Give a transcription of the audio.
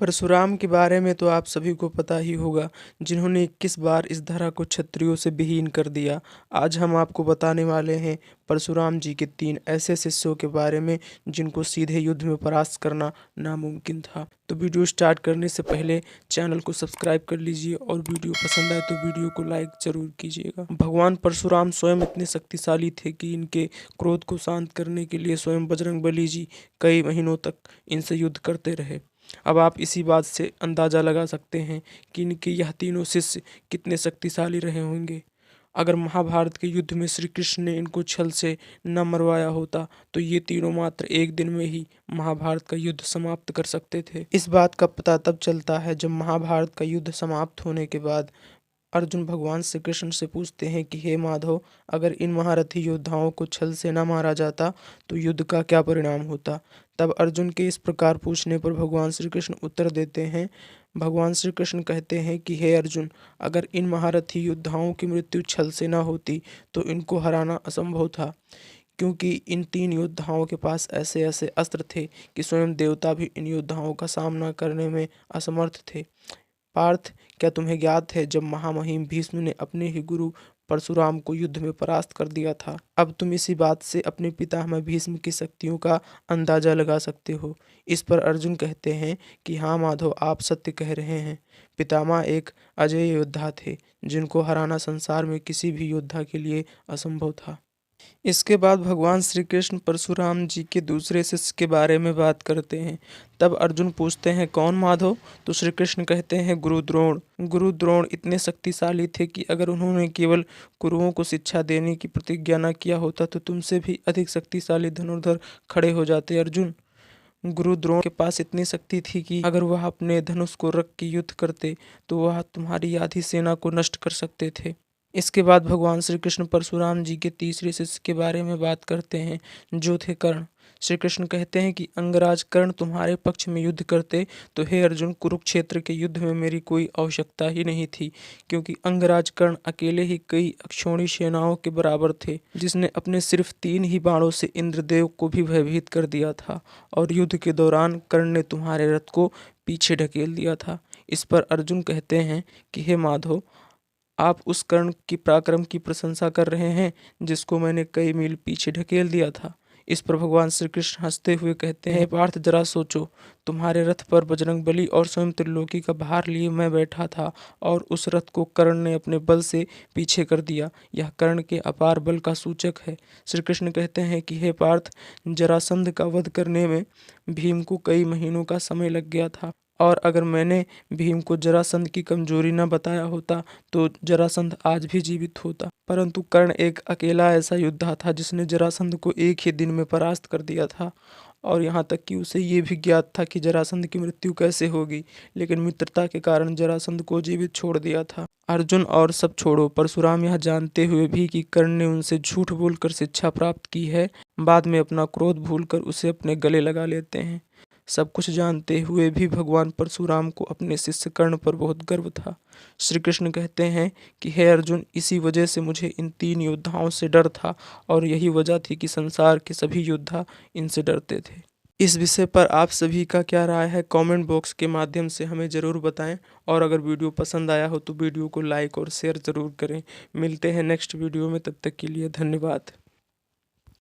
परशुराम के बारे में तो आप सभी को पता ही होगा, जिन्होंने 21 बार इस धरा को क्षत्रियों से विहीन कर दिया। आज हम आपको बताने वाले हैं परशुराम जी के 3 ऐसे शिष्यों के बारे में जिनको सीधे युद्ध में परास्त करना नामुमकिन था। तो वीडियो स्टार्ट करने से पहले चैनल को सब्सक्राइब कर लीजिए और वीडियो पसंद आए तो वीडियो को लाइक जरूर कीजिएगा। भगवान परशुराम स्वयं इतने शक्तिशाली थे कि इनके क्रोध को शांत करने के लिए स्वयं बजरंगबली जी कई महीनों तक इनसे युद्ध करते रहे। अब आप इसी बात से अंदाज़ा लगा सकते हैं कि इनके यह तीनों शिष्य कितने शक्तिशाली रहे होंगे। अगर महाभारत के युद्ध में श्री कृष्ण ने इनको छल से न मरवाया होता तो ये तीनों मात्र एक दिन में ही महाभारत का युद्ध समाप्त कर सकते थे। इस बात का पता तब चलता है जब महाभारत का युद्ध समाप्त होने के बाद अर्जुन भगवान श्री कृष्ण से पूछते हैं कि हे माधव, अगर इन महारथी योद्धाओं को छल से न मारा जाता तो युद्ध का क्या परिणाम होता। तब अर्जुन के इस प्रकार पूछने पर भगवान श्री कृष्ण उत्तर देते हैं। भगवान श्री कृष्ण कहते हैं कि हे अर्जुन, अगर इन महारथी योद्धाओं की मृत्यु छल से न होती तो इनको हराना असंभव था, क्योंकि इन 3 योद्धाओं के पास ऐसे ऐसे अस्त्र थे कि स्वयं देवता भी इन योद्धाओं का सामना करने में असमर्थ थे। पार्थ, क्या तुम्हें ज्ञात है जब महामहिम भीष्म ने अपने ही गुरु परशुराम को युद्ध में परास्त कर दिया था। अब तुम इसी बात से अपने पितामह भीष्म की शक्तियों का अंदाजा लगा सकते हो। इस पर अर्जुन कहते हैं कि हाँ माधव, आप सत्य कह रहे हैं। पितामह एक अजेय योद्धा थे जिनको हराना संसार में किसी भी योद्धा के लिए असंभव था। इसके बाद भगवान श्री कृष्ण परशुराम जी के दूसरे शिष्य के बारे में बात करते हैं। तब अर्जुन पूछते हैं कौन माधव। तो श्री कृष्ण कहते हैं गुरु द्रोण। गुरु द्रोण इतने शक्तिशाली थे कि अगर उन्होंने केवल गुरुओं को शिक्षा देने की प्रतिज्ञा न किया होता तो तुमसे भी अधिक शक्तिशाली धनुर्धर खड़े हो जाते। अर्जुन, गुरु द्रोण के पास इतनी शक्ति थी कि अगर वह अपने धनुष को रख के युद्ध करते तो वह तुम्हारी आधी सेना को नष्ट कर सकते थे। इसके बाद भगवान श्री कृष्ण परशुराम जी के तीसरे शिष्य के बारे में बात करते हैं, जो थे कर्ण। श्री कृष्ण कहते हैं कि अंगराज कर्ण तुम्हारे पक्ष में युद्ध करते तो हे अर्जुन, कुरुक्षेत्र के युद्ध में मेरी कोई आवश्यकता ही नहीं थी, क्योंकि अंगराज कर्ण अकेले ही कई अक्षौणी सेनाओं के बराबर थे, जिसने अपने सिर्फ 3 ही बाणों से इंद्रदेव को भी भयभीत कर दिया था। और युद्ध के दौरान कर्ण ने तुम्हारे रथ को पीछे ढकेल दिया था। इस पर अर्जुन कहते हैं कि हे माधव, आप उस कर्ण की पराक्रम की प्रशंसा कर रहे हैं जिसको मैंने कई मील पीछे ढकेल दिया था। इस पर भगवान श्री कृष्ण हंसते हुए कहते हैं, पार्थ जरा सोचो, तुम्हारे रथ पर बजरंगबली और स्वयं त्रिलोकी का भार लिए मैं बैठा था और उस रथ को कर्ण ने अपने बल से पीछे कर दिया। यह कर्ण के अपार बल का सूचक है। श्री कृष्ण कहते हैं कि हे पार्थ, जरासंध का वध करने में भीम को कई महीनों का समय लग गया था, और अगर मैंने भीम को जरासंध की कमजोरी न बताया होता तो जरासंध आज भी जीवित होता। परंतु कर्ण एक अकेला ऐसा योद्धा था जिसने जरासंध को एक ही दिन में परास्त कर दिया था, और यहाँ तक कि उसे ये भी ज्ञात था कि जरासंध की मृत्यु कैसे होगी, लेकिन मित्रता के कारण जरासंध को जीवित छोड़ दिया था। अर्जुन और सब छोड़ो, परशुराम यह जानते हुए भी कि कर्ण ने उनसे झूठ बोलकर शिक्षा प्राप्त की है, बाद में अपना क्रोध भूलकर उसे अपने गले लगा लेते हैं। सब कुछ जानते हुए भी भगवान परशुराम को अपने शिष्य कर्ण पर बहुत गर्व था। श्री कृष्ण कहते हैं कि हे अर्जुन, इसी वजह से मुझे इन 3 योद्धाओं से डर था, और यही वजह थी कि संसार के सभी योद्धा इनसे डरते थे। इस विषय पर आप सभी का क्या राय है, कमेंट बॉक्स के माध्यम से हमें ज़रूर बताएं। और अगर वीडियो पसंद आया हो तो वीडियो को लाइक और शेयर ज़रूर करें। मिलते हैं नेक्स्ट वीडियो में, तब तक के लिए धन्यवाद।